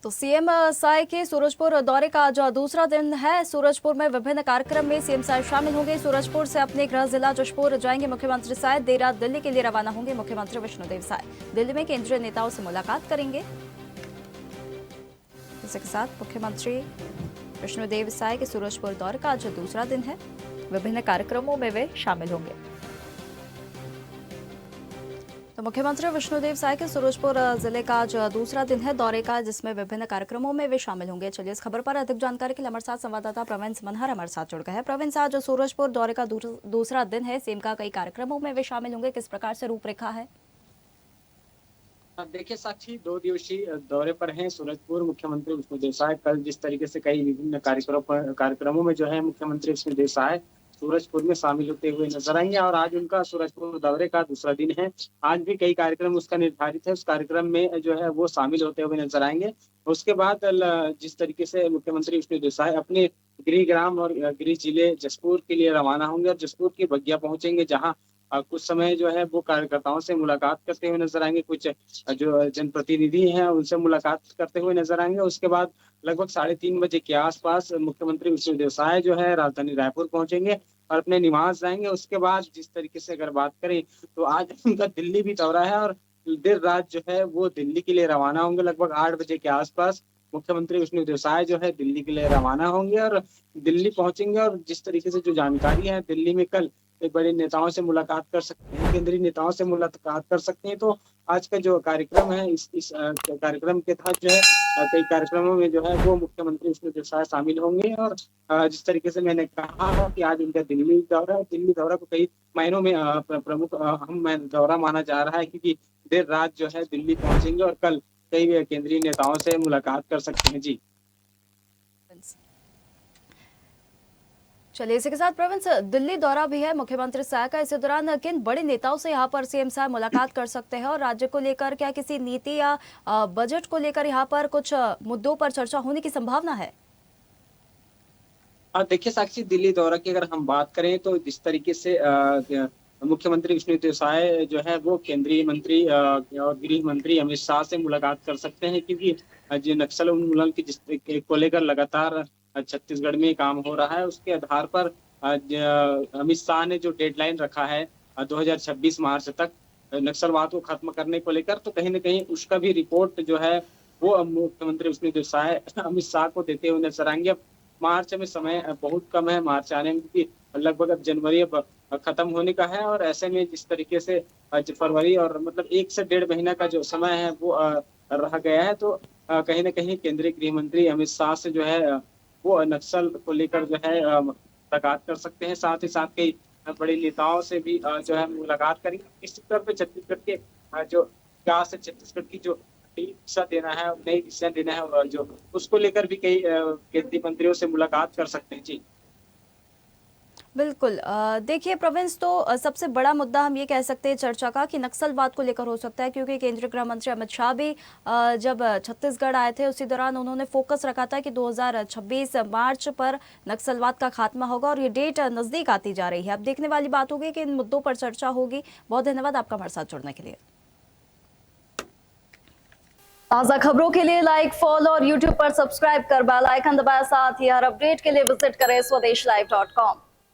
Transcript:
तो सीएम साय के सूरजपुर दौरे का आज दूसरा दिन है। सूरजपुर में विभिन्न कार्यक्रम में सीएम साय शामिल होंगे। सूरजपुर से अपने गृह जिला जशपुर जाएंगे मुख्यमंत्री साय। देर रात दिल्ली के लिए रवाना होंगे मुख्यमंत्री विष्णुदेव साय। दिल्ली में केंद्रीय नेताओं से मुलाकात करेंगे। इसी के साथ मुख्यमंत्री विष्णुदेव साय के सूरजपुर दौरे का आज दूसरा दिन है। विभिन्न कार्यक्रमों में वे शामिल होंगे। तो मुख्यमंत्री विष्णुदेव साय के सूरजपुर जिले का आज दूसरा दिन है दौरे का, जिसमें विभिन्न कार्यक्रमों में वे शामिल होंगे। चलिए इस खबर पर अधिक जानकारी के लिए हमारे साथ संवाददाता प्रवीण मनहर हमारे साथ जुड़ गए हैं। प्रवीण, आज सूरजपुर दौरे का दूसरा दिन है। सीएम का कई कार्यक्रमों में वे शामिल होंगे, किस प्रकार से रूपरेखा है? देखिए साक्षी, 2 दिवसीय दौरे पर हैं सूरजपुर मुख्यमंत्री विष्णुदेव साय। कल जिस तरीके से कई विभिन्न कार्यक्रमों में जो है मुख्यमंत्री विष्णुदेव साय सूरजपुर में शामिल होते हुए नजर आएंगे और आज उनका सूरजपुर दौरे का दूसरा दिन है। आज भी कई कार्यक्रम उसका निर्धारित है, उस कार्यक्रम में जो है वो शामिल होते हुए नजर आएंगे। उसके बाद जिस तरीके से मुख्यमंत्री विष्णुदेव साय अपने गृह ग्राम और गृह जिले जशपुर के लिए रवाना होंगे और जशपुर की बगिया पहुंचेंगे, जहां कुछ समय जो है वो कार्यकर्ताओं से मुलाकात करते हुए नजर आएंगे। कुछ जो जनप्रतिनिधि हैं उनसे मुलाकात करते हुए नजर आएंगे। उसके बाद लगभग 3:30 बजे के आसपास मुख्यमंत्री विष्णुदेव साय जो है राजधानी रायपुर पहुंचेंगे और अपने निवास जाएंगे। उसके बाद जिस तरीके से अगर बात करें तो आज उनका दिल्ली भी दौरा है और देर रात जो है वो दिल्ली के लिए रवाना होंगे। लगभग 8 बजे के आसपास मुख्यमंत्री विष्णुदेव साय जो है दिल्ली के लिए रवाना होंगे और दिल्ली पहुंचेंगे। और जिस तरीके से जो जानकारी है, दिल्ली में कल बड़े नेताओं से मुलाकात कर सकते हैं, केंद्रीय नेताओं से मुलाकात कर सकते हैं। तो आज का जो कार्यक्रम है, इस कार्यक्रम के तहत जो है कई कार्यक्रमों में जो है वो मुख्यमंत्री विष्णुदेव साय शामिल होंगे। और जिस तरीके से मैंने कहा कि आज उनका दिल्ली दौरा है, दिल्ली दौरा को कई मायनों में प्रमुख अहम दौरा माना जा रहा है, क्योंकि देर रात जो है दिल्ली पहुंचेंगे और कल कई केंद्रीय नेताओं से मुलाकात कर सकते हैं। जी चलिए इसी के साथ प्रवीण, दिल्ली दौरा भी है मुख्यमंत्री साय का। इसी दौरान किन बड़े नेताओं से यहाँ पर सीएम साय मुलाकात कर सकते हैं और राज्य को लेकर क्या किसी नीति या बजट को लेकर यहाँ पर कुछ मुद्दों पर चर्चा होने की संभावना है? देखिए साक्षी, दिल्ली दौरा की अगर हम बात करें तो जिस तरीके से मुख्यमंत्री विष्णुदेव साय जो है वो केंद्रीय मंत्री और गृह मंत्री अमित शाह से मुलाकात कर सकते हैं, क्योंकि जो नक्सल उन्मूलन की जिस को लेकर लगातार छत्तीसगढ़ में काम हो रहा है, उसके आधार पर अमित शाह ने जो डेडलाइन रखा है 2026 मार्च तक नक्सलवाद को खत्म करने को लेकर, तो कहीं ना कहीं उसका भी रिपोर्ट जो है वो मुख्यमंत्री विष्णुदेव साय अमित शाह को देते हुए नजर आएंगे। अब मार्च में समय बहुत कम है, मार्च आने में, क्योंकि लगभग अब जनवरी अब खत्म होने का है और ऐसे में जिस तरीके से फरवरी और मतलब 1 से 1.5 महीना का जो समय है वो रह गया है, तो कहीं ना कहीं केंद्रीय गृह मंत्री अमित शाह से जो है वो नक्सल को लेकर जो है मुलाकात कर सकते हैं। साथ ही साथ कई बड़े नेताओं से भी जो है मुलाकात करेंगे। इस स्तर पे छत्तीसगढ़ के जो विकास है, छत्तीसगढ़ की जो नई दिशा देना है, नई दिशा देना है, और जो उसको लेकर भी कई केंद्रीय मंत्रियों से मुलाकात कर सकते हैं। जी बिल्कुल। देखिए प्रवीण, तो सबसे बड़ा मुद्दा हम ये कह सकते हैं चर्चा का कि नक्सलवाद को लेकर हो सकता है, क्योंकि केंद्रीय गृह मंत्री अमित शाह भी जब छत्तीसगढ़ आए थे उसी दौरान उन्होंने फोकस रखा था कि 2026 मार्च पर नक्सलवाद का खात्मा होगा और ये डेट नजदीक आती जा रही है। अब देखने वाली बात होगी कि इन मुद्दों पर चर्चा होगी। बहुत धन्यवाद आपका हमारे साथ जुड़ने के लिए। ताज़ा खबरों के लिए लाइक, फॉलो और यूट्यूब पर सब्सक्राइब कर बेल आइकन दबाएं। साथ ही हर अपडेट के लिए विजिट करें स्वदेशलाइव.com।